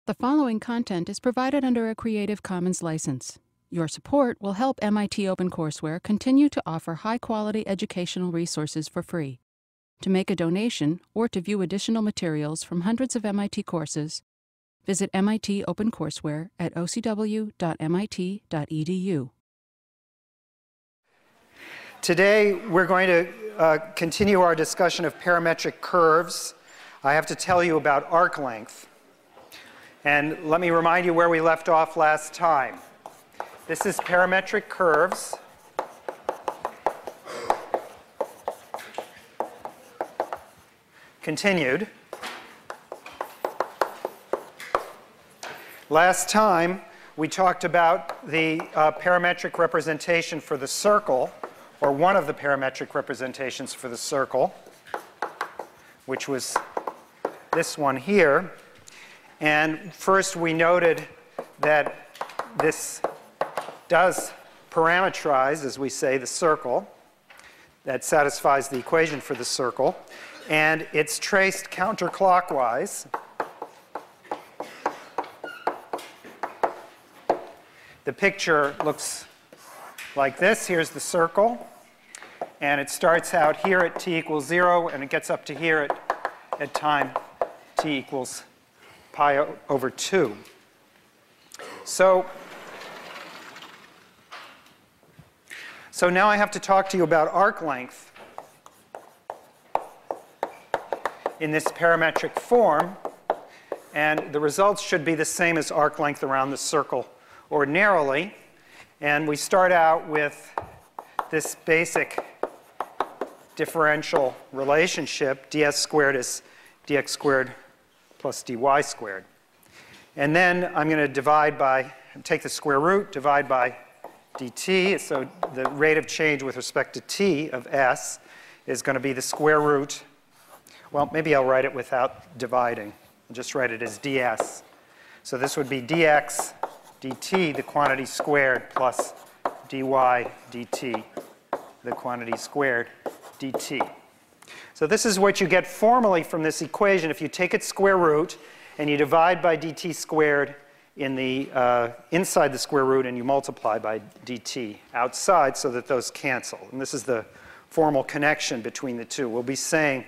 The following content is provided under a Creative Commons license. Your support will help MIT OpenCourseware continue to offer high-quality educational resources for free. To make a donation or to view additional materials from hundreds of MIT courses, visit MIT OpenCourseware at ocw.mit.edu. Today, we're going to continue our discussion of parametric curves. I have to tell you about arc length. And let me remind you where we left off last time. This is parametric curves. Continued. Last time, we talked about the parametric representation for the circle, or one of the parametric representations for the circle, which was this one here. And first, we noted that this does parameterize, as we say, the circle. That satisfies the equation for the circle. And it's traced counterclockwise. The picture looks like this. Here's the circle. And it starts out here at t equals 0, and it gets up to here at time t equals pi over 2. So now I have to talk to you about arc length in this parametric form. And the results should be the same as arc length around the circle ordinarily. And we start out with this basic differential relationship. ds squared is dx squared plus dy squared. And then I'm going to take the square root, divide by dt. So the rate of change with respect to t of s is going to be the square root. Well, maybe I'll write it without dividing. I'll just write it as ds. So this would be dx dt, the quantity squared, plus dy dt, the quantity squared dt. So this is what you get formally from this equation if you take its square root and you divide by dt squared in the inside the square root, and you multiply by dt outside so that those cancel. And this is the formal connection between the two. We'll be saying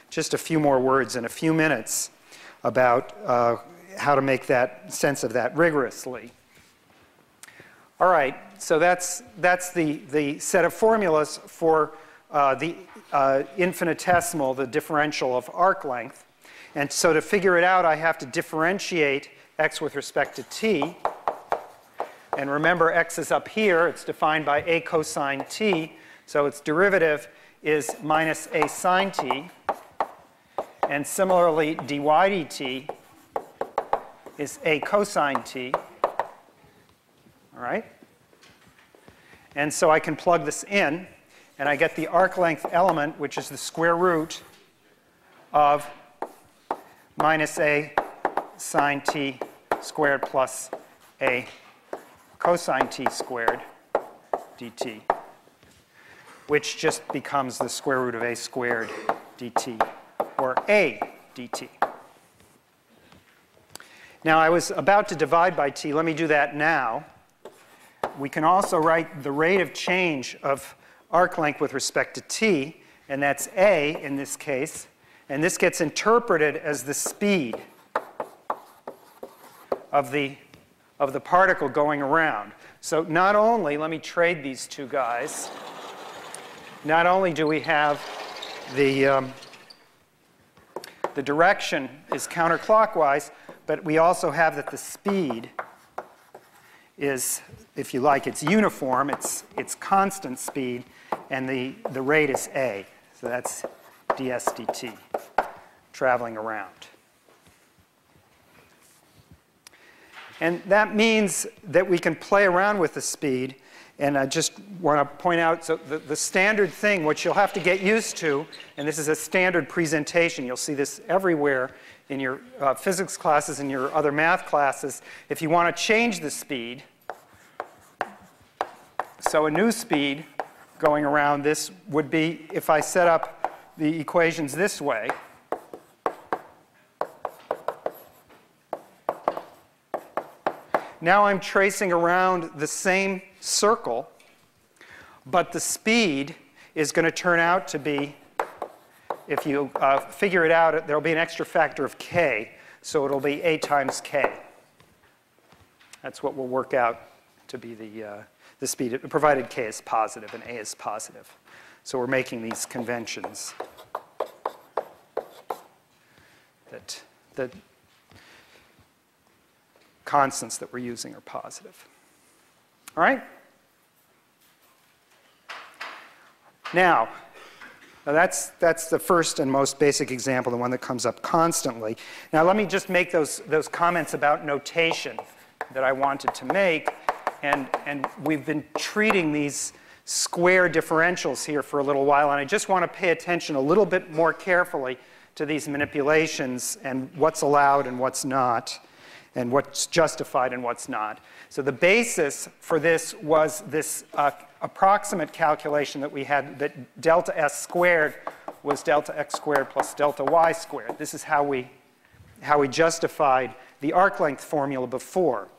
just a few more words in a few minutes about how to make sense of that rigorously. All right, so that's the set of formulas for the infinitesimal, the differential of arc length. And so to figure it out, I have to differentiate x with respect to t. And remember, x is up here. It's defined by a cosine t. So its derivative is minus a sine t. And similarly, dy dt is a cosine t. All right? And so I can plug this in. And I get the arc length element, which is the square root of minus a sine t squared plus a cosine t squared dt, which just becomes the square root of a squared dt, or a dt. Now, I was about to divide by t. Let me do that now. We can also write the rate of change of arc length with respect to t, and that's a in this case. And this gets interpreted as the speed of the particle going around. So not only, let me trade these two guys, not only do we have the direction is counterclockwise, but we also have that the speed is, if you like, it's uniform, it's constant speed, and the rate is a. So that's ds dt, traveling around. And that means that we can play around with the speed. And I just want to point out, so the standard thing, which you'll have to get used to, and this is a standard presentation. You'll see this everywhere in your physics classes and your other math classes. If you want to change the speed, so a new speed going around this would be if I set up the equations this way. now I'm tracing around the same circle, but the speed is going to turn out to be, if you figure it out, there will be an extra factor of k, so it'll be a times k. That's what will work out to be the speed, provided k is positive and a is positive. So we're making these conventions that the constants that we're using are positive. All right? Now that's the first and most basic example, the one that comes up constantly. Now let me just make those comments about notation that I wanted to make. And we've been treating these square differentials here for a little while, and I just want to pay attention a little bit more carefully to these manipulations and what's allowed and what's not, and what's justified and what's not. So the basis for this was this approximate calculation that we had, that delta s squared was delta x squared plus delta y squared. This is how we justified the arc length formula before.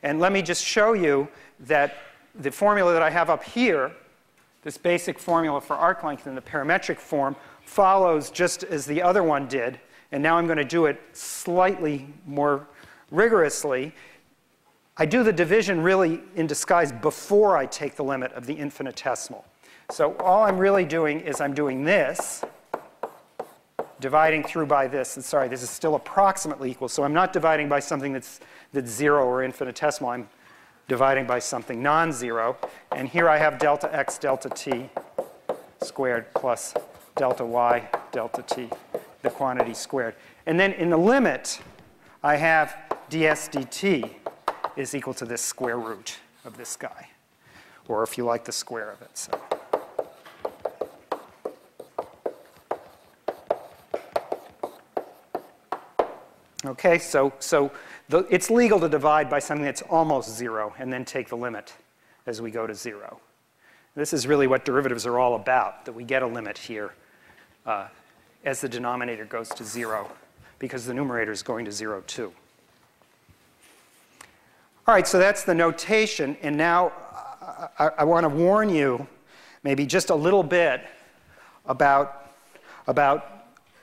And let me just show you that the formula that I have up here, this basic formula for arc length in the parametric form, follows just as the other one did. And now I'm going to do it slightly more rigorously. I do the division really in disguise before I take the limit of the infinitesimal. So all I'm really doing is I'm doing this, dividing through by this. And sorry, this is still approximately equal. So I'm not dividing by something that's 0 or infinitesimal. I'm dividing by something non-zero. And here I have delta x delta t squared plus delta y delta t, the quantity squared. And then in the limit, I have ds dt is equal to this square root of this guy, or if you like, the square of it. So. Okay, so it's legal to divide by something that's almost 0 and then take the limit as we go to 0. This is really what derivatives are all about, that we get a limit here as the denominator goes to 0, because the numerator is going to 0 too. All right, so that's the notation, and now I want to warn you maybe just a little bit about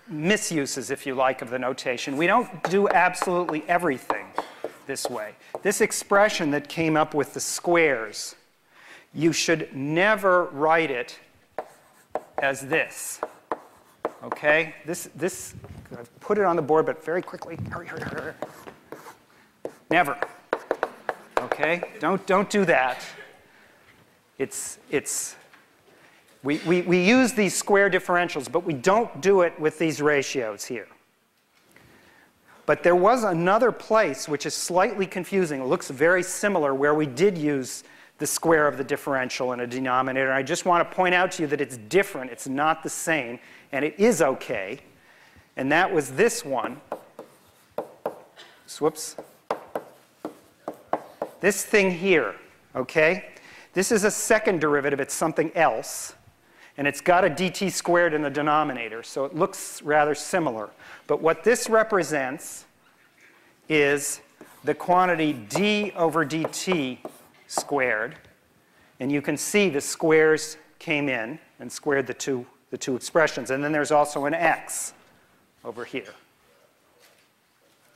misuses, if you like, of the notation. We don't do absolutely everything this way. This expression that came up with the squares, you should never write it as this. Okay? This I've put it on the board, but very quickly. Hurry, hurry, hurry. Never. Okay? Don't do that. We use these square differentials, but we don't do it with these ratios here. But there was another place which is slightly confusing. It looks very similar, where we did use the square of the differential in a denominator. I just want to point out to you that it's different. It's not the same, and it is okay. And that was this one. Whoops. This thing here, okay? This is a second derivative. It's something else. And it's got a dt squared in the denominator, so it looks rather similar. But what this represents is the quantity d over dt squared. And you can see the squares came in and squared the two expressions. And then there's also an x over here.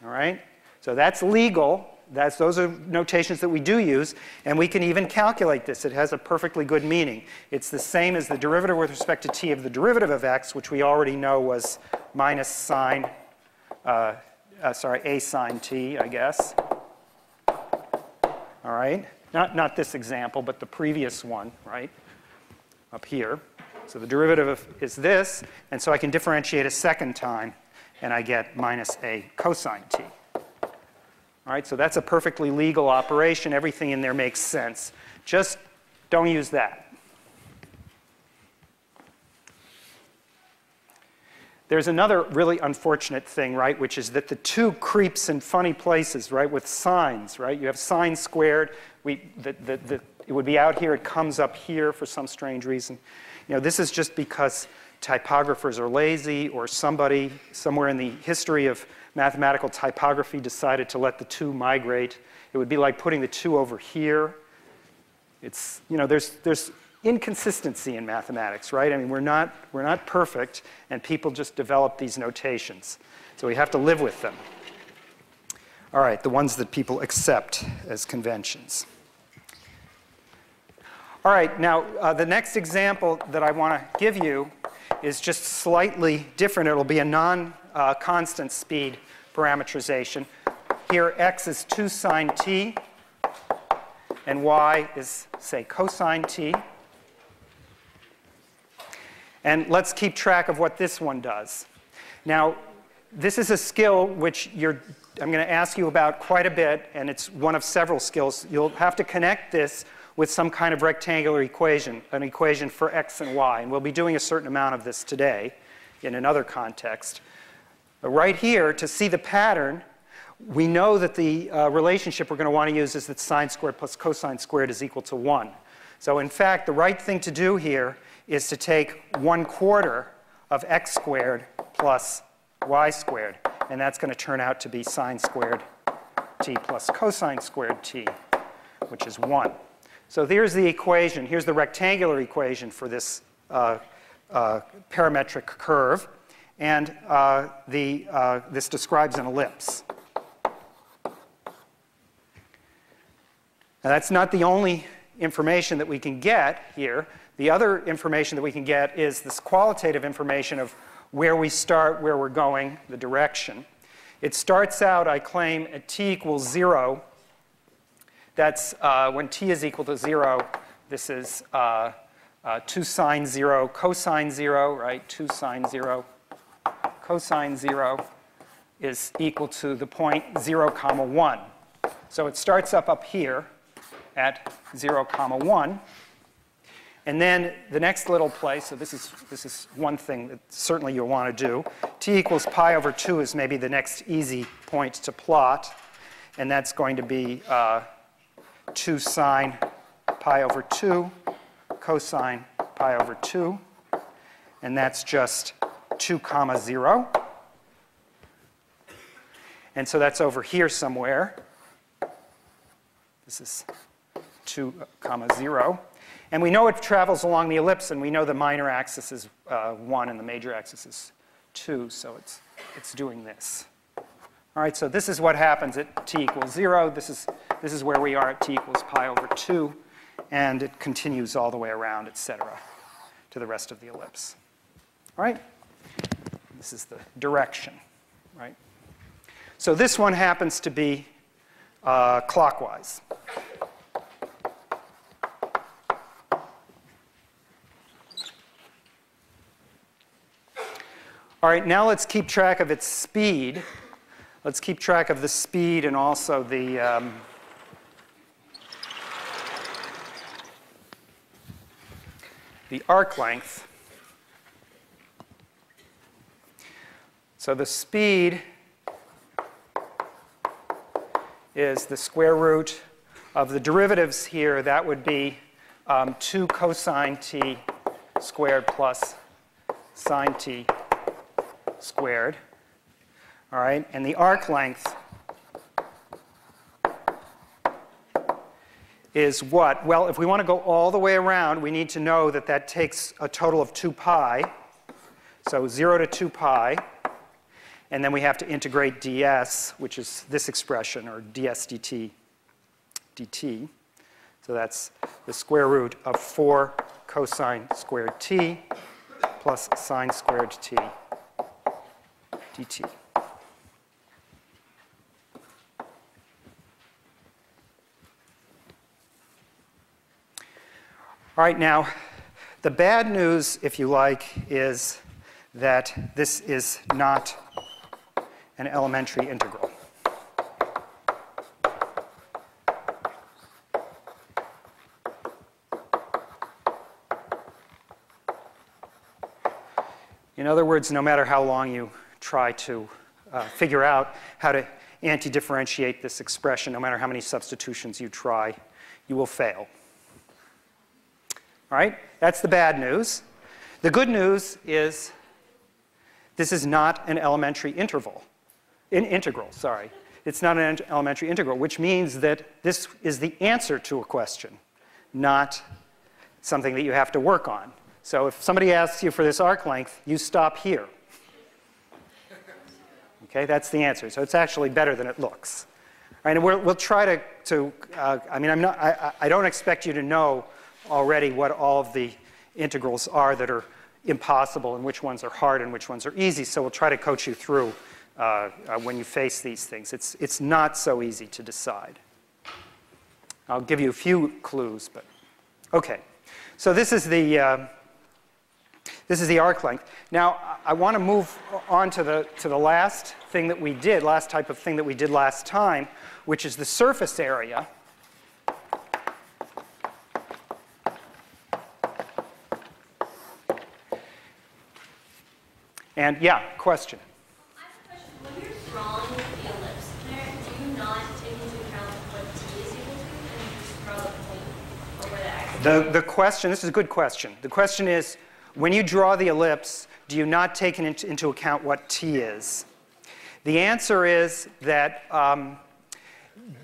All right? So that's legal. Those are notations that we do use, and we can even calculate this. It has a perfectly good meaning. It's the same as the derivative with respect to t of the derivative of x, which we already know was minus sine, a sine t, I guess. All right? Not this example, but the previous one, right, up here. So the derivative is this, and so I can differentiate a second time, and I get minus a cosine t. All right, so that's a perfectly legal operation. Everything in there makes sense. Just don't use that. There's another really unfortunate thing, right, which is that the 2 creeps in funny places, right, with signs, right? You have sine squared. It would be out here. It comes up here for some strange reason. You know, this is just because typographers are lazy, or somebody somewhere in the history of mathematical typography decided to let the 2 migrate, it would be like putting the 2 over here. It's, you know, there's inconsistency in mathematics, right? I mean, we're not perfect, and people just develop these notations. So we have to live with them. All right, the ones that people accept as conventions. All right, now the next example that I want to give you is just slightly different. It'll be a non-constant speed parameterization. Here, x is 2 sine t, and y is, say, cosine t. And let's keep track of what this one does. Now, this is a skill which I'm going to ask you about quite a bit, and it's one of several skills. You'll have to connect this with some kind of rectangular equation, an equation for x and y. And we'll be doing a certain amount of this today in another context. But right here, to see the pattern, we know that the relationship we're going to want to use is that sine squared plus cosine squared is equal to 1. So in fact, the right thing to do here is to take 1/4 of x squared plus y squared. And that's going to turn out to be sine squared t plus cosine squared t, which is 1. So there's the equation. Here's the rectangular equation for this parametric curve. And this describes an ellipse. Now, that's not the only information that we can get here. The other information that we can get is this qualitative information of where we start, where we're going, the direction. It starts out, I claim, at t equals 0. That's when t is equal to 0. This is 2 sine 0, cosine 0, right? 2 sine 0, cosine 0 is equal to the point 0, comma 1. So it starts up here at 0, comma 1. And then the next little place, so this is one thing that certainly you'll want to do. T equals pi over 2 is maybe the next easy point to plot. And that's going to be 2 sine pi over 2, cosine pi over 2. And that's just 2 comma 0. And so that's over here somewhere. This is 2 comma 0. And we know it travels along the ellipse, and we know the minor axis is 1 and the major axis is 2, so it's doing this. All right, so this is what happens at t equals 0. This is where we are at t equals pi over 2, and it continues all the way around, et cetera, to the rest of the ellipse. All right? This is the direction, right? So this one happens to be clockwise. All right, now let's keep track of its speed. Let's keep track of the speed and also the arc length. So the speed is the square root of the derivatives here. That would be 2 cosine t squared plus sine t squared. All right, and the arc length is what? Well, if we want to go all the way around, we need to know that that takes a total of 2 pi. So 0 to 2 pi. And then we have to integrate ds, which is this expression, or ds dt. So that's the square root of 4 cosine squared t plus sine squared t dt. All right, now, the bad news, if you like, is that this is not an elementary integral. In other words, no matter how long you try to figure out how to anti-differentiate this expression, no matter how many substitutions you try, you will fail. All right? That's the bad news. The good news is this is not an elementary interval. Integral, sorry. It's not an elementary integral, which means that this is the answer to a question, not something that you have to work on. So if somebody asks you for this arc length, you stop here. Okay, that's the answer. So it's actually better than it looks. All right, and we'll try to I mean, I don't expect you to know already what all of the integrals are that are impossible and which ones are hard and which ones are easy. So we'll try to coach you through when you face these things. It's not so easy to decide. I'll give you a few clues, but okay. So this is the arc length. Now I want to move on to the last thing that we did, last type of thing that we did last time, which is the surface area. And yeah, question. I have a question. When you're drawing the ellipse there, do you not take into account what t is equal to, and you just draw the point over the axis? The question, this is a good question. The question is, when you draw the ellipse, do you not take into account what t is? The answer is that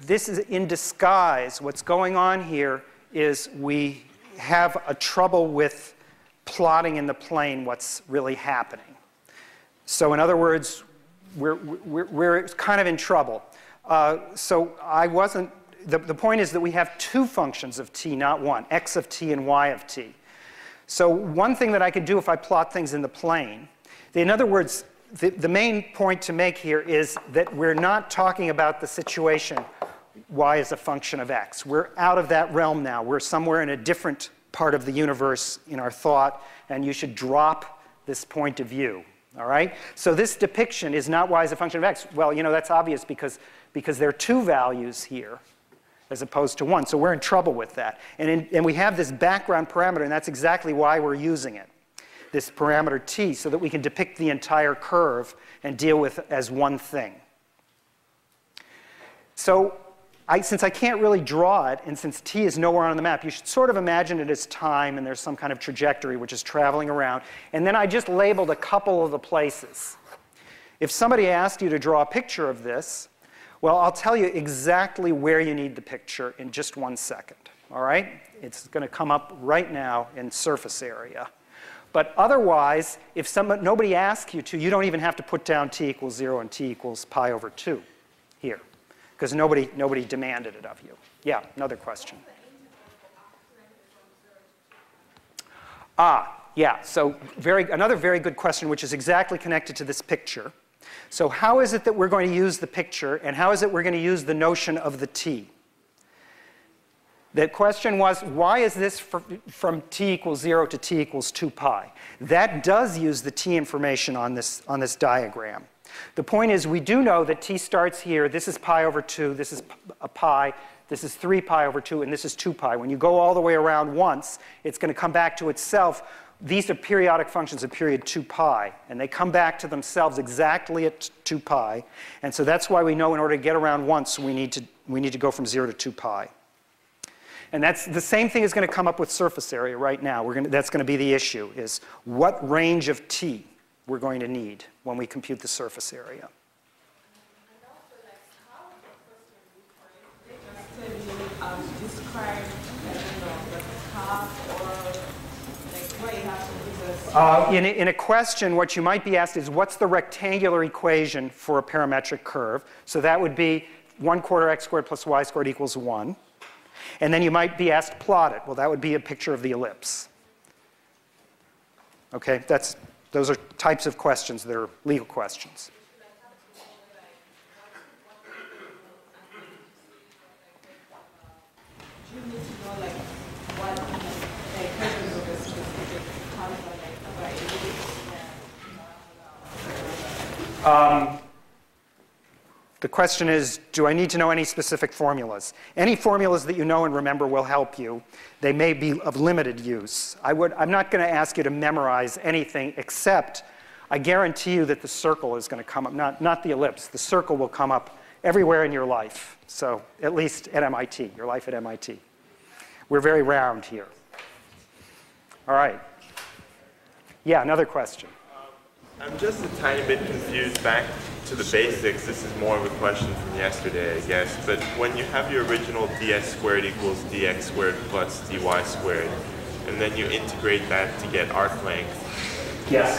this is in disguise. What's going on here is we have a trouble with plotting in the plane what's really happening. So in other words, we're kind of in trouble. So I wasn't, the point is that we have two functions of t, not one, x of t and y of t. So one thing that I could do if I plot things in the plane, in other words, the main point to make here is that we're not talking about the situation y is a function of x. We're out of that realm now. We're somewhere in a different part of the universe in our thought, and you should drop this point of view. All right? So this depiction is not y as a function of x. Well, you know, that's obvious because there are two values here as opposed to one. So we're in trouble with that. And we have this background parameter, and that's exactly why we're using it, this parameter t, so that we can depict the entire curve and deal with it as one thing. So since I can't really draw it, and since t is nowhere on the map, you should sort of imagine it as time, and there's some kind of trajectory which is traveling around. And then I just labeled a couple of the places. If somebody asked you to draw a picture of this, well, I'll tell you exactly where you need the picture in just 1 second. All right? It's going to come up right now in surface area. But otherwise, if nobody asks you to, you don't even have to put down t equals 0 and t equals pi over 2 here, because nobody demanded it of you. Yeah, another question. Yeah, so another very good question, which is exactly connected to this picture. So how is it that we're going to use the picture, and how is it we're going to use the notion of the t? The question was, why is this from t equals 0 to t equals 2 pi? That does use the t information on this diagram. The point is, we do know that t starts here. This is pi over 2. This is a pi. This is 3 pi over 2. And this is 2 pi. When you go all the way around once, it's going to come back to itself. These are periodic functions of period 2 pi. And they come back to themselves exactly at 2 pi. And so that's why we know in order to get around once, we need to go from 0 to 2 pi. And that's the same thing is going to come up with surface area right now. That's going to be the issue, is what range of t we're going to need when we compute the surface area. In a question, what you might be asked is, what's the rectangular equation for a parametric curve? So that would be 1/4 x squared plus y squared equals 1. And then you might be asked, plot it. Well, that would be a picture of the ellipse. Okay, those are types of questions that are legal questions. The question is, do I need to know any specific formulas? Any formulas that you know and remember will help you. They may be of limited use. I'm not going to ask you to memorize anything, except I guarantee you that the circle is going to come up, not the ellipse. The circle will come up everywhere in your life. So at least at MIT, your life at MIT. We're very round here. All right. Yeah, another question. I'm just a tiny bit confused back to to the basics, this is more of a question from yesterday, I guess, but when you have your original ds squared equals dx squared plus dy squared, and then you integrate that to get arc length, Yes.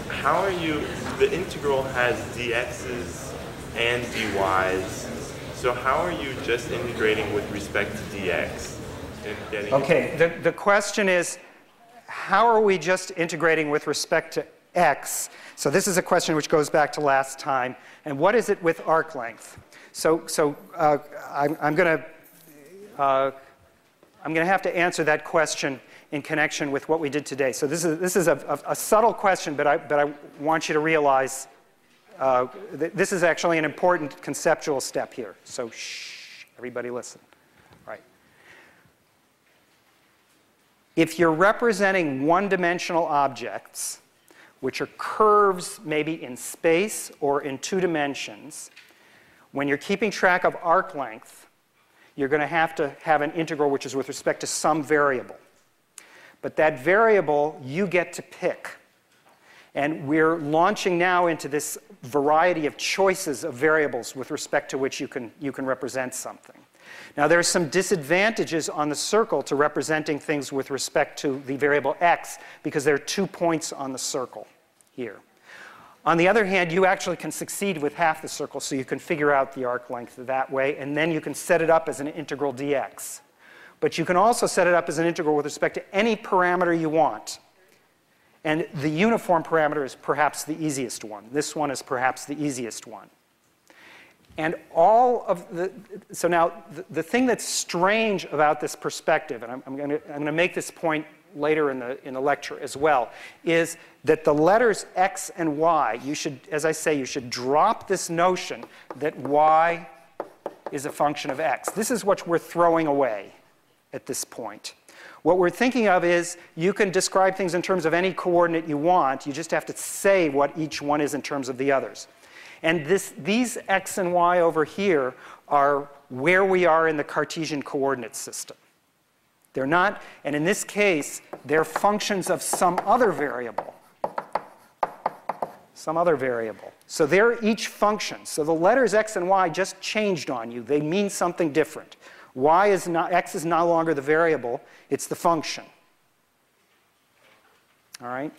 how are you, the integral has dx's and dy's, so how are you just integrating with respect to dx and getting... Okay, the question is, how are we just integrating with respect to x? So this is a question which goes back to last time. And what is it with arc length? So I'm going to have to answer that question in connection with what we did today. So this is a subtle question, but I want you to realize this is actually an important conceptual step here. So shh, everybody listen. Right. If you're representing one-dimensional objects, which are curves maybe in space or in 2 dimensions, when you're keeping track of arc length, you're going to have an integral which is with respect to some variable. But that variable you get to pick. And we're launching now into this variety of choices of variables with respect to which you can represent something. Now, there are some disadvantages on the circle to representing things with respect to the variable x, because there are 2 points on the circle here. On the other hand, you actually can succeed with half the circle, so you can figure out the arc length that way, and then you can set it up as an integral dx. But you can also set it up as an integral with respect to any parameter you want. And the uniform parameter is perhaps the easiest one. This one is perhaps the easiest one. And so now the thing that's strange about this perspective, and I'm going to make this point later in the lecture as well, is that the letters x and y, you should, as I say, you should drop this notion that y is a function of x. This is what we're throwing away at this point. What we're thinking of is you can describe things in terms of any coordinate you want. You just have to say what each one is in terms of the others. And these x and y over here are where we are in the Cartesian coordinate system. They're not, and in this case, they're functions of some other variable. Some other variable. So they're each function. So the letters x and y just changed on you. They mean something different. X is no longer the variable, it's the function. All right?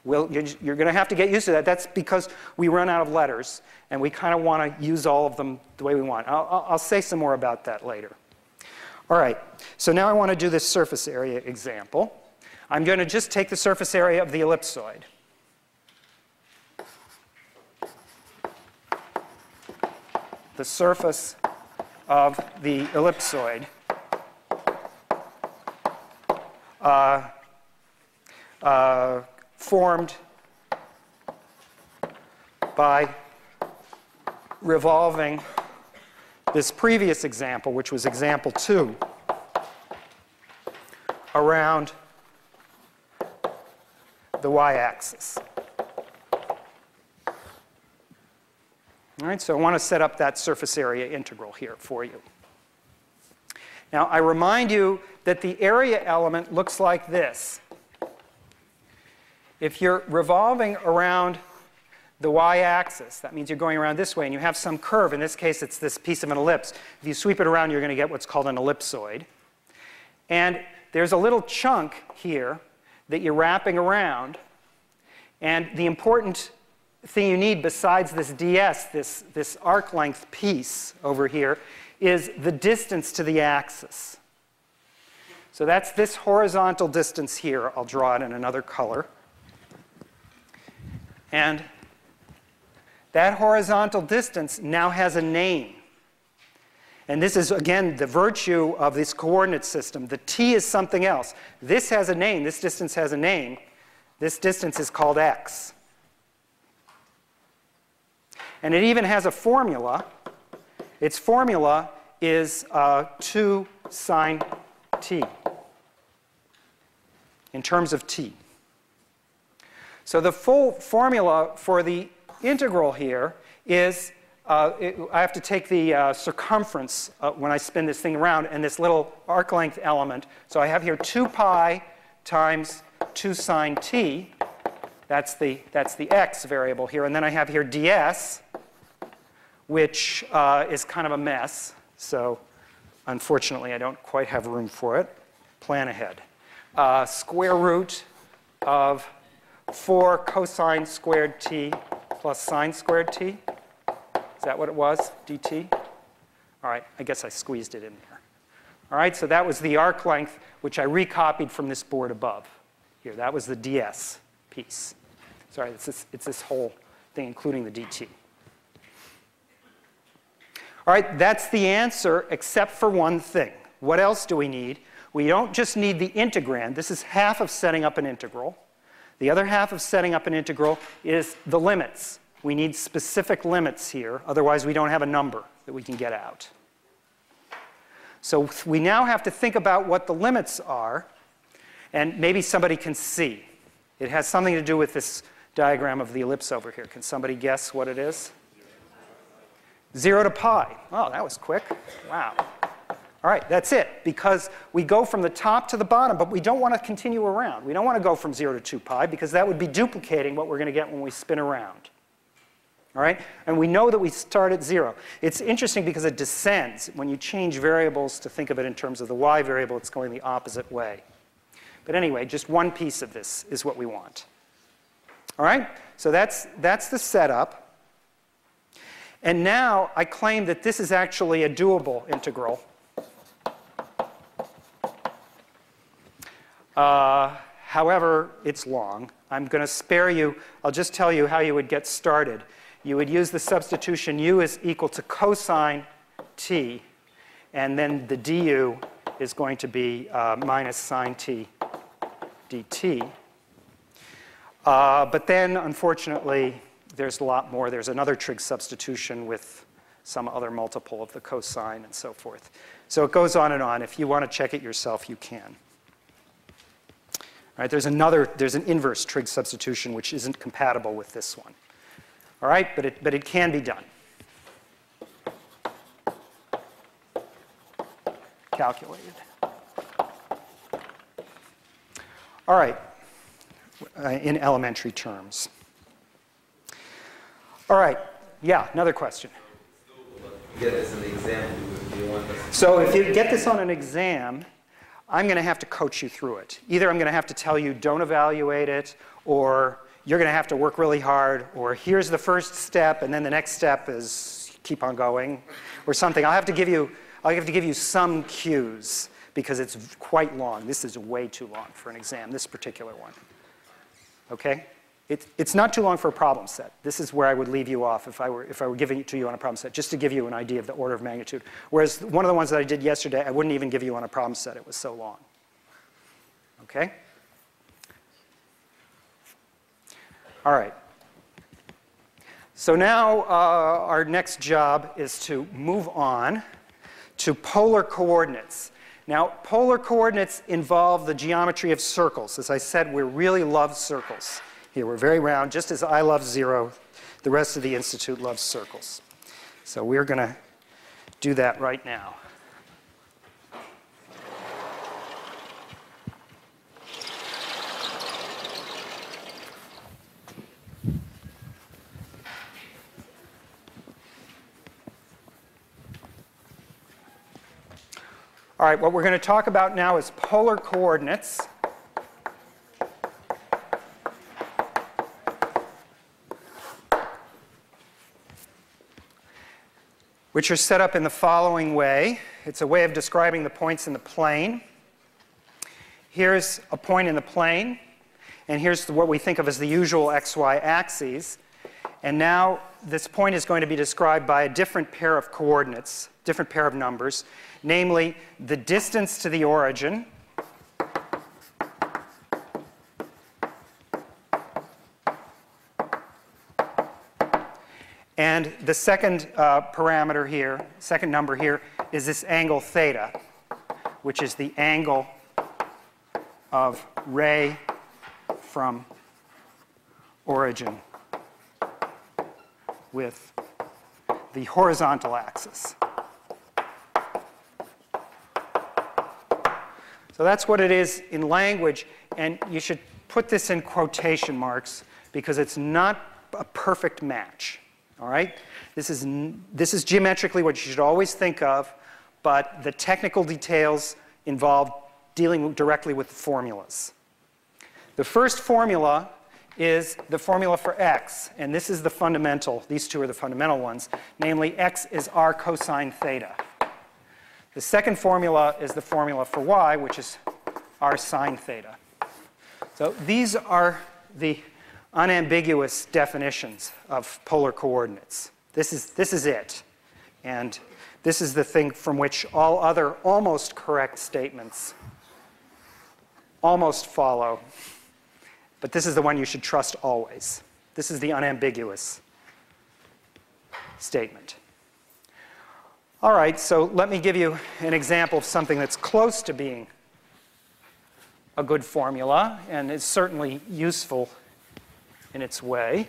Well, you're going to have to get used to that. That's because we run out of letters, and we kind of want to use all of them the way we want. I'll say some more about that later. All right, so now I want to do this surface area example. I'm going to just take the surface area of the ellipsoid. The surface of the ellipsoid formed by revolving this previous example, which was example 2, around the y-axis. All right, so I want to set up that surface area integral here for you. Now, I remind you that the area element looks like this. If you're revolving around the y-axis, that means you're going around this way, and you have some curve. In this case, it's this piece of an ellipse. If you sweep it around, you're going to get what's called an ellipsoid. And there's a little chunk here that you're wrapping around. And the important thing you need besides this ds, this arc length piece over here, is the distance to the axis. So that's this horizontal distance here. I'll draw it in another color. And that horizontal distance now has a name. And this is, again, the virtue of this coordinate system. The t is something else. This has a name. This distance has a name. This distance is called x. And it even has a formula. Its formula is 2 sine t in terms of t. So the full formula for the integral here is, I have to take the circumference when I spin this thing around and this little arc length element. So I have here 2 pi times 2 sine t. That's the x variable here. And then I have here ds, which is kind of a mess. So unfortunately, I don't quite have room for it. Plan ahead. Square root of 4 cosine squared t plus sine squared t. Is that what it was, dt? All right, I guess I squeezed it in there. All right, so that was the arc length, which I recopied from this board above. Here, that was the ds piece. Sorry, it's this whole thing, including the dt. All right, that's the answer, except for one thing. What else do we need? We don't just need the integrand. This is half of setting up an integral. The other half of setting up an integral is the limits. We need specific limits here. Otherwise, we don't have a number that we can get out. So we now have to think about what the limits are. And maybe somebody can see. It has something to do with this diagram of the ellipse over here. Can somebody guess what it is? 0 to pi. Oh, that was quick. Wow. All right, that's it. Because we go from the top to the bottom, but we don't want to continue around. We don't want to go from 0 to 2 pi, because that would be duplicating what we're going to get when we spin around. All right? And we know that we start at 0. It's interesting because it descends. When you change variables to think of it in terms of the y variable, it's going the opposite way. But anyway, just one piece of this is what we want. All right? So that's the setup. And now I claim that this is actually a doable integral. However, it's long. I'm going to spare you. I'll just tell you how you would get started. You would use the substitution u is equal to cosine t, and then the du is going to be minus sine t dt. But then, unfortunately, there's a lot more. There's another trig substitution with some other multiple of the cosine and so forth. So it goes on and on. If you want to check it yourself, you can. All right, there's an inverse trig substitution which isn't compatible with this one. All right, but it can be done. Calculated. All right, in elementary terms. All right, yeah, another question. Get this in the exam. Do you want this? So if you get this on an exam, I'm going to have to coach you through it. Either I'm going to have to tell you don't evaluate it, or you're going to have to work really hard, or here's the first step, and then the next step is keep on going, or something. I'll have to give you some cues because it's quite long. This is way too long for an exam, this particular one. Okay? It's not too long for a problem set. This is where I would leave you off if I were giving it to you on a problem set, just to give you an idea of the order of magnitude. Whereas one of the ones that I did yesterday, I wouldn't even give you on a problem set. It was so long. Okay? All right. So now our next job is to move on to polar coordinates. Now, polar coordinates involve the geometry of circles. As I said, we really love circles. Here, we're very round. Just as I love 0, the rest of the Institute loves circles. So we're going to do that right now. All right, what we're going to talk about now is polar coordinates. Which are set up in the following way. It's a way of describing the points in the plane. Here's a point in the plane, and here's what we think of as the usual xy axes. And now this point is going to be described by a different pair of coordinates, different pair of numbers, namely the distance to the origin, and the second parameter here, second number here, is this angle theta, which is the angle of ray from origin with the horizontal axis. So that's what it is in language, and you should put this in quotation marks because it's not a perfect match. All right? This is geometrically what you should always think of, but the technical details involve dealing directly with the formulas. The first formula is the formula for x, and this is the fundamental. These two are the fundamental ones. Namely, x is r cosine theta. The second formula is the formula for y, which is r sine theta. So these are the unambiguous definitions of polar coordinates. This is it. And this is the thing from which all other almost correct statements almost follow. But this is the one you should trust always. This is the unambiguous statement. All right, so let me give you an example of something that's close to being a good formula, and is certainly useful in its way.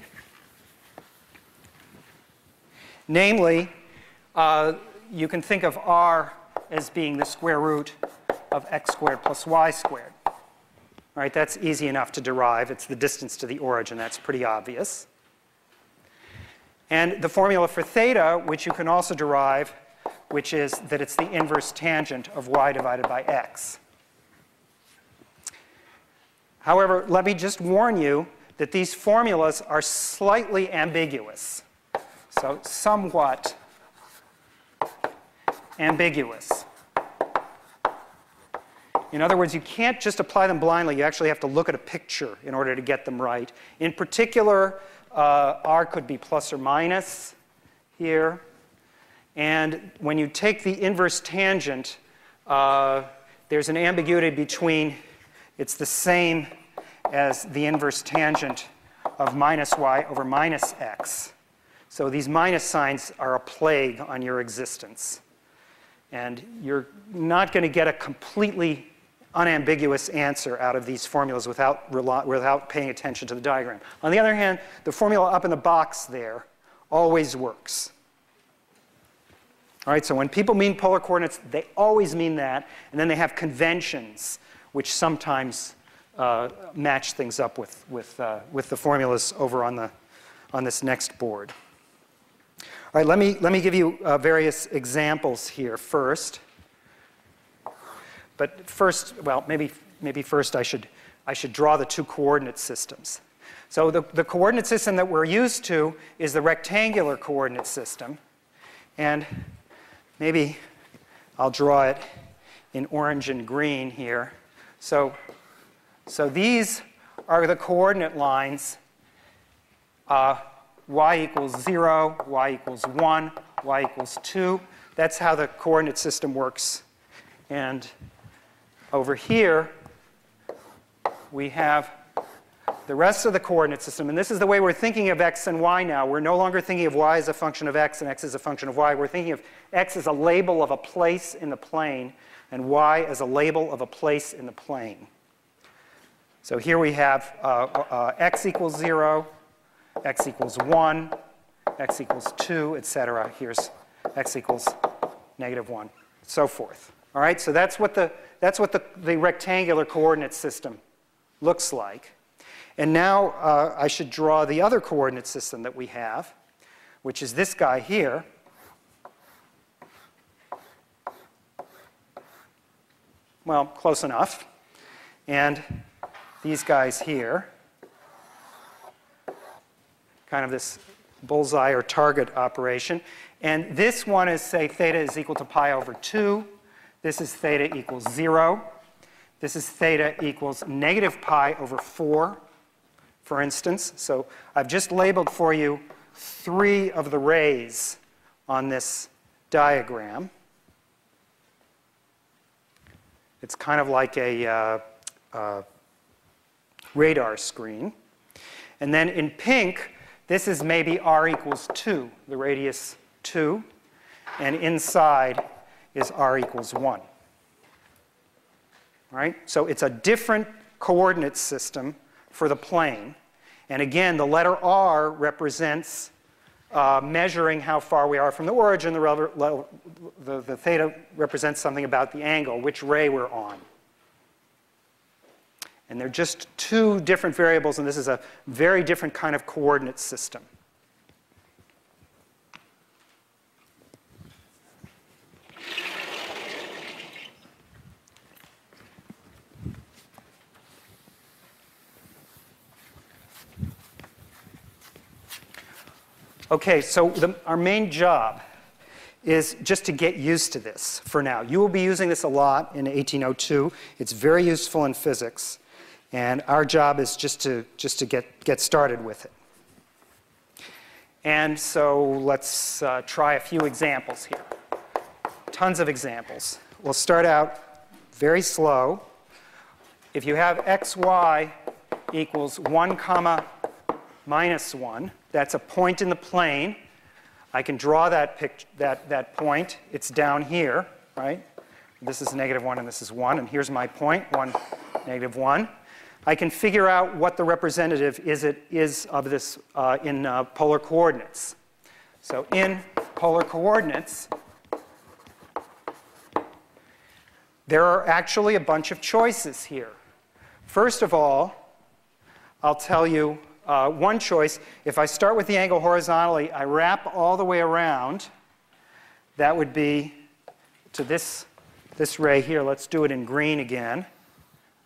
Namely, you can think of r as being the square root of x squared plus y squared. All right, that's easy enough to derive. It's the distance to the origin. That's pretty obvious. And the formula for theta, which you can also derive, which is that it's the inverse tangent of y divided by x. However, let me just warn you that these formulas are slightly ambiguous. So somewhat ambiguous. In other words, you can't just apply them blindly. You actually have to look at a picture in order to get them right. In particular, r could be plus or minus here. And when you take the inverse tangent, there's an ambiguity between it's the same as the inverse tangent of minus y over minus x. So these minus signs are a plague on your existence. And you're not going to get a completely unambiguous answer out of these formulas without paying attention to the diagram. On the other hand, the formula up in the box there always works. All right, so when people mean polar coordinates, they always mean that, and then they have conventions which sometimes match things up with the formulas over on this next board. All right, let me give you various examples here first. But first, well, maybe first I should draw the two coordinate systems. So the coordinate system that we're used to is the rectangular coordinate system, and maybe I'll draw it in orange and green here. So these are the coordinate lines. Y equals 0, y equals 1, y equals 2. That's how the coordinate system works. And over here, we have the rest of the coordinate system. And this is the way we're thinking of x and y now. We're no longer thinking of y as a function of x and x as a function of y. We're thinking of x as a label of a place in the plane and y as a label of a place in the plane. So here we have x equals 0, x equals 1, x equals 2, etc. Here's x equals -1, so forth. All right, so that's what the rectangular coordinate system looks like. And now I should draw the other coordinate system that we have, which is this guy here. Well, close enough. And these guys here. Kind of this bullseye or target operation. And this one is, say, theta is equal to pi over 2. This is theta equals 0. This is theta equals -pi over 4, for instance. So I've just labeled for you 3 of the rays on this diagram. It's kind of like a radar screen. And then in pink, this is maybe r equals 2, the radius 2. And inside is r equals 1. All right? So it's a different coordinate system for the plane. And again, the letter r represents measuring how far we are from the origin. The theta represents something about the angle, which ray we're on. And they're just two different variables, and this is a very different kind of coordinate system. Okay, so our main job is just to get used to this for now. You will be using this a lot in 1802. It's very useful in physics. And our job is just to get started with it. And so let's try a few examples here. Tons of examples. We'll start out very slow. If you have xy equals 1 comma minus 1, that's a point in the plane. I can draw that point. It's down here, right? This is -1 and this is 1. And here's my point, 1, -1. I can figure out what the representative is of this in polar coordinates. So in polar coordinates, there are actually a bunch of choices here. First of all, I'll tell you one choice. If I start with the angle horizontally, I wrap all the way around. That would be to this ray here. Let's do it in green again.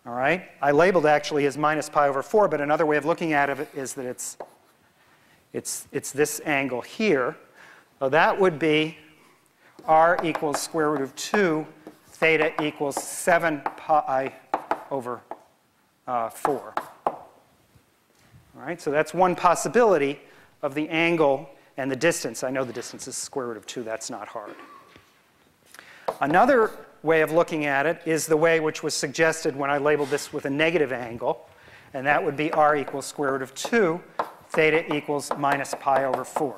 All right? I labeled actually as -π/4, but another way of looking at it is that it's this angle here. So that would be r equals square root of 2, theta equals 7π/4. All right, so that's one possibility of the angle and the distance. I know the distance is square root of 2. That's not hard. Another way of looking at it is the way which was suggested when I labeled this with a negative angle, and that would be r equals square root of 2, theta equals -π/4.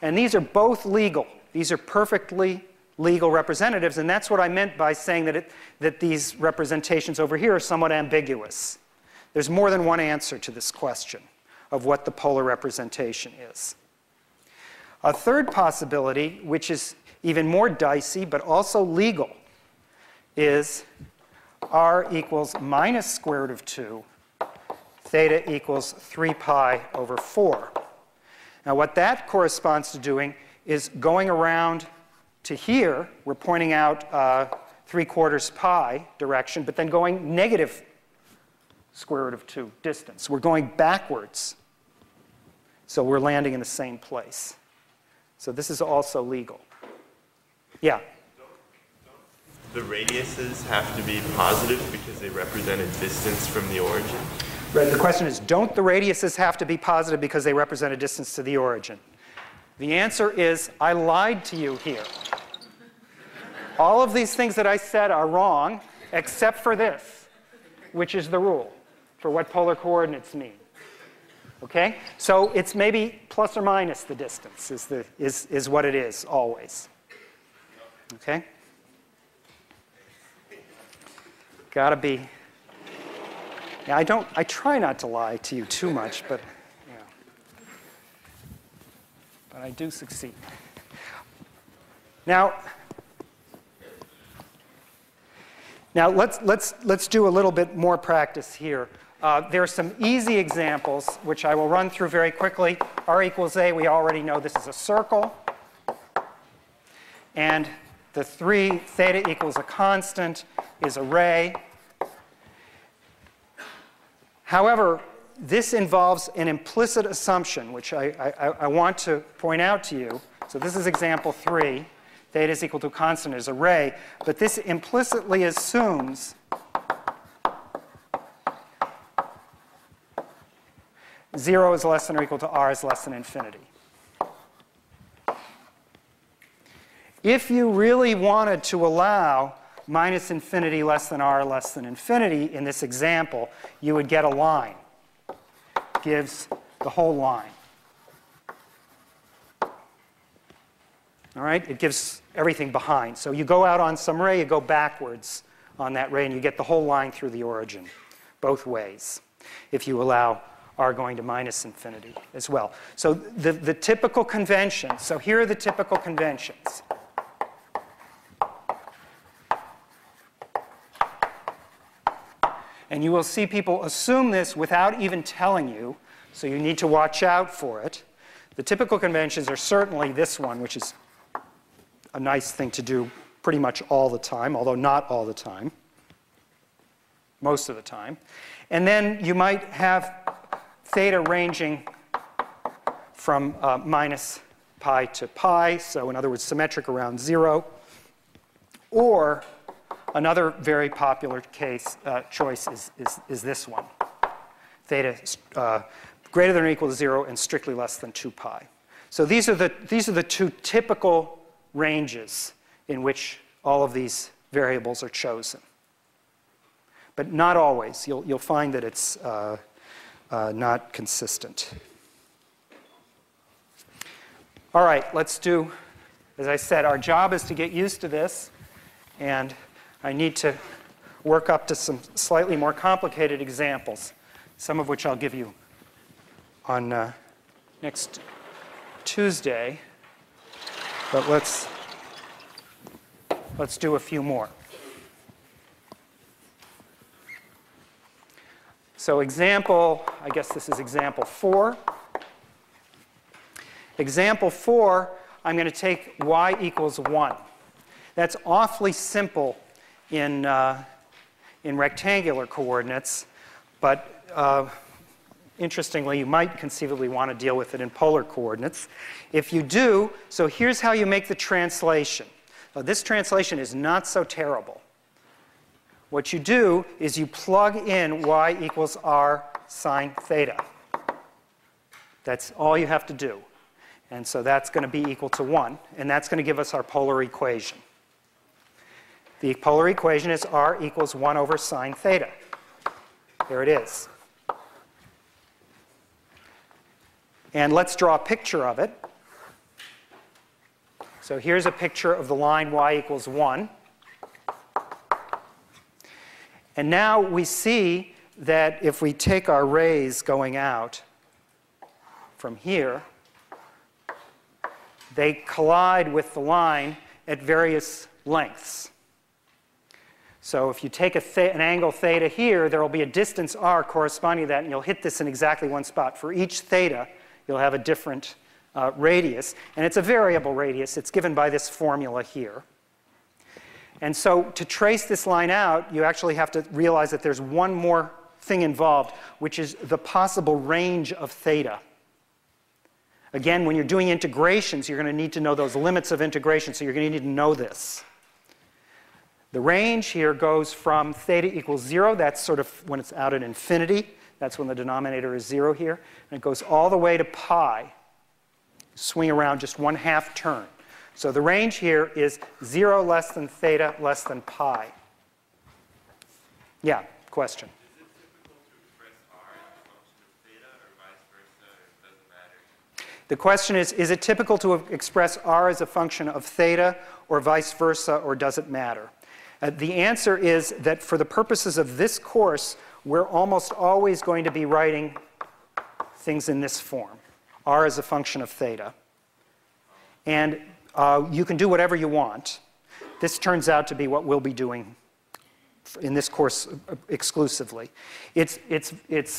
And these are both legal. These are perfectly legal representatives, and that's what I meant by saying that these representations over here are somewhat ambiguous. There's more than one answer to this question of what the polar representation is. A third possibility, which is even more dicey but also legal, is r equals minus square root of 2, theta equals 3π/4. Now what that corresponds to doing is going around to here. We're pointing out 3/4 pi direction, but then going negative square root of 2 distance. We're going backwards. So we're landing in the same place. So this is also legal. Yeah? The radiuses have to be positive because they represent a distance from the origin? Right, the question is, don't the radiuses have to be positive because they represent a distance to the origin? The answer is, I lied to you here. All of these things that I said are wrong, except for this, which is the rule for what polar coordinates mean. Okay? So it's maybe plus or minus the distance is what it is always. Okay? Gotta be. Yeah, I try not to lie to you too much, but yeah. But I do succeed. Now let's do a little bit more practice here. There are some easy examples, which I will run through very quickly. R equals A, we already know this is a circle. And the 3 theta equals a constant is a ray. However, this involves an implicit assumption, which I want to point out to you. So this is example 3. Theta is equal to a constant is a ray. But this implicitly assumes zero is less than or equal to r is less than infinity. If you really wanted to allow minus infinity less than r less than infinity in this example, you would get a line. Gives the whole line. All right? It gives everything behind. So you go out on some ray, you go backwards on that ray, and you get the whole line through the origin, both ways, if you allow r going to minus infinity as well. So the typical conventions, so here are the typical conventions. And you will see people assume this without even telling you, so you need to watch out for it. The typical conventions are certainly this one, which is a nice thing to do pretty much all the time, although not all the time, most of the time. And then you might have theta ranging from minus pi to pi, so in other words, symmetric around 0. Or another very popular choice is this one, theta greater than or equal to 0 and strictly less than 2 pi. So these are the two typical ranges in which all of these variables are chosen. But not always. You'll find that it's not consistent. All right, let's do, as I said, our job is to get used to this, and I need to work up to some slightly more complicated examples, some of which I'll give you on next Tuesday. But let's do a few more. So example, I guess this is example 4. Example 4, I'm going to take y equals 1. That's awfully simple in rectangular coordinates, but interestingly, you might conceivably want to deal with it in polar coordinates. If you do, so here's how you make the translation. Now, this translation is not so terrible. What you do is you plug in y equals r sine theta. That's all you have to do. And so that's going to be equal to 1, and that's going to give us our polar equation. The polar equation is r equals 1 over sine theta. There it is. And let's draw a picture of it. So here's a picture of the line y equals 1. And now we see that if we take our rays going out from here, they collide with the line at various lengths. So if you take an angle theta here, there will be a distance r corresponding to that, and you'll hit this in exactly one spot. For each theta, you'll have a different radius. And it's a variable radius. It's given by this formula here. And so to trace this line out, you actually have to realize that there's one more thing involved, which is the possible range of theta. Again, when you're doing integrations, you're going to need to know those limits of integration, so you're going to need to know this. The range here goes from theta equals 0, that's sort of when it's out at infinity. That's when the denominator is 0 here. And it goes all the way to pi. Swing around just 1/2 turn. So the range here is 0 less than theta less than pi. Yeah, question? Is it typical to express r as a function of theta or vice versa, or it doesn't matter? The question is it typical to express r as a function of theta or vice versa, or does it matter? The answer is that for the purposes of this course, we're almost always going to be writing things in this form. R is a function of theta. And you can do whatever you want. This turns out to be what we'll be doing in this course exclusively. It's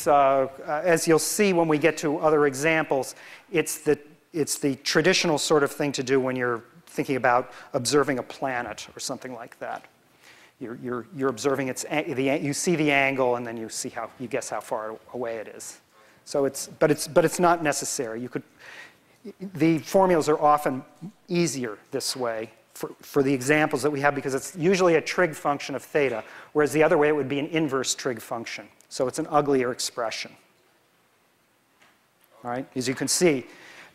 as you'll see when we get to other examples, it's the traditional sort of thing to do when you're thinking about observing a planet or something like that. You're observing you see the angle, and then you see you guess how far away it is. So but it's not necessary. The formulas are often easier this way for the examples that we have, because it's usually a trig function of theta, whereas the other way it would be an inverse trig function. So it's an uglier expression. All right? As you can see,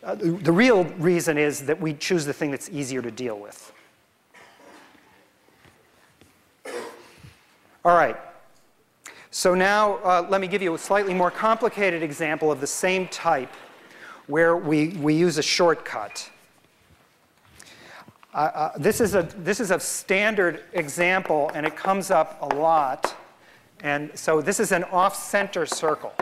the real reason is that we choose the thing that's easier to deal with. All right. So now let me give you a slightly more complicated example of the same type where we use a shortcut. This is a standard example, and it comes up a lot. And so this is an off-center circle.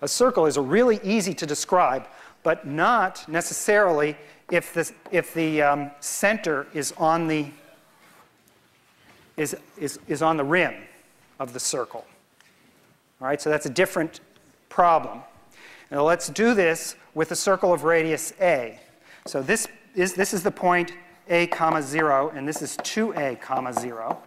A circle is really easy to describe, but not necessarily if the center is on the is on the rim of the circle. All right, so that's a different problem. Now let's do this with a circle of radius a. So this is the point a comma 0, and this is 2a comma 0.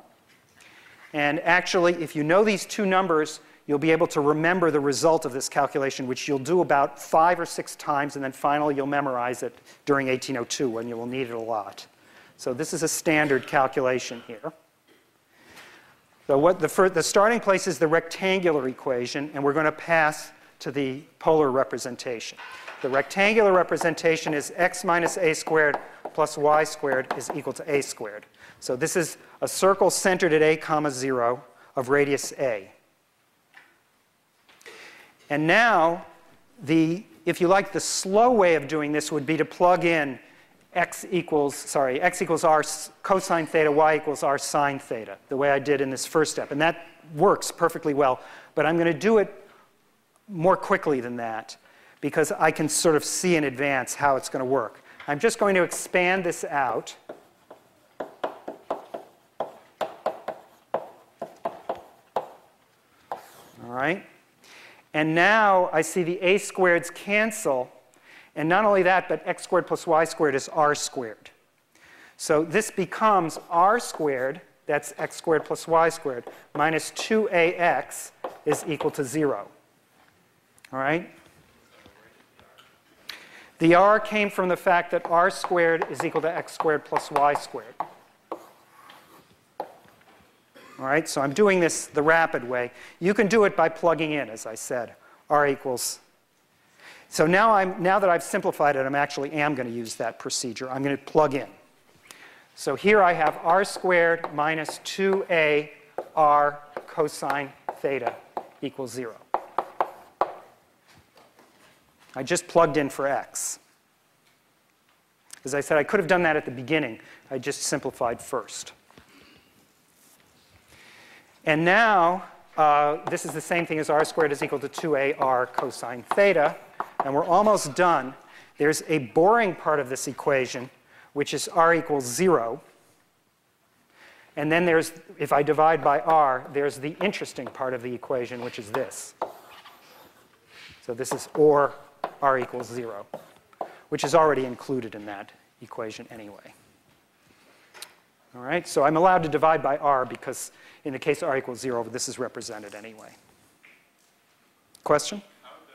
And actually, if you know these two numbers, you'll be able to remember the result of this calculation, which you'll do about 5 or 6 times, and then finally you'll memorize it during 1802 when you will need it a lot. So this is a standard calculation here. So the starting place is the rectangular equation, and we're going to pass to the polar representation. The rectangular representation is x minus a squared plus y squared is equal to a squared. So this is a circle centered at a comma 0 of radius a. And now, if you like, the slow way of doing this would be to plug in x equals r cosine theta, y equals r sine theta, the way I did in this first step. And that works perfectly well. But I'm going to do it more quickly than that, because I can sort of see in advance how it's going to work. I'm just going to expand this out. All right. And now I see the a squareds cancel. And not only that, but x squared plus y squared is r squared. So this becomes r squared, that's x squared plus y squared, minus 2ax is equal to 0. All right? The r came from the fact that r squared is equal to x squared plus y squared. All right, so I'm doing this the rapid way. You can do it by plugging in, as I said. R equals. So now that I've simplified it, I am going to use that procedure. I'm going to plug in. So here I have r squared minus 2a r cosine theta equals 0. I just plugged in for x. As I said, I could have done that at the beginning. I just simplified first. And now, this is the same thing as r squared is equal to 2ar cosine theta. And we're almost done. There's a boring part of this equation, which is r equals 0. And then there's, if I divide by r, there's the interesting part of the equation, which is this. So this is or r equals 0, which is already included in that equation anyway. All right, so I'm allowed to divide by r because in the case r equals 0, this is represented anyway. Question? How does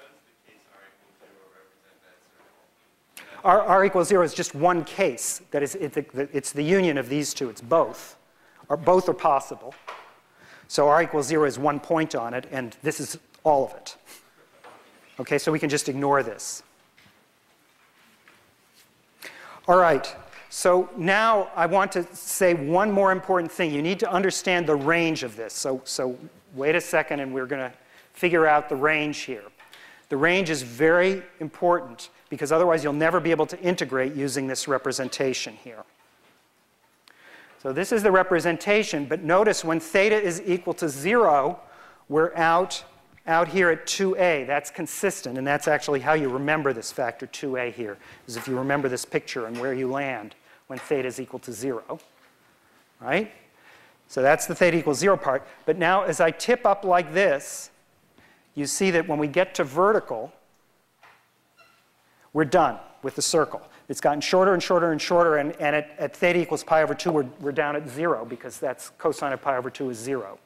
the case r equals 0 represent that circle? R equals 0 is just one case. That is, it's the union of these two. It's both. Or both are possible. So r equals 0 is one point on it, and this is all of it. Okay, so we can just ignore this. All right. So now I want to say one more important thing. You need to understand the range of this. So wait a second, and we're going to figure out the range here. The range is very important, because otherwise you'll never be able to integrate using this representation here. So this is the representation, but notice when theta is equal to 0, we're out here at 2a. That's consistent, and that's actually how you remember this factor 2a here, is if you remember this picture and where you land when theta is equal to 0, right? So that's the theta equals 0 part. But now as I tip up like this, you see that when we get to vertical, we're done with the circle. It's gotten shorter and shorter and shorter, and at theta equals pi over 2, we're down at 0, because that's cosine of pi over 2 is 0.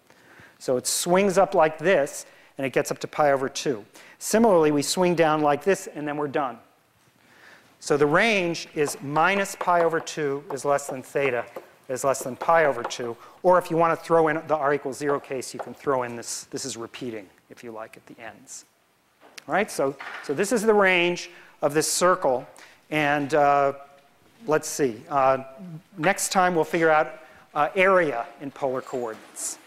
So it swings up like this, and it gets up to pi over 2. Similarly, we swing down like this, and then we're done. So the range is minus pi over 2 is less than theta is less than pi over 2. Or if you want to throw in the r equals 0 case, you can throw in this. This is repeating, if you like, at the ends. All right, so this is the range of this circle. And let's see. Next time, we'll figure out area in polar coordinates.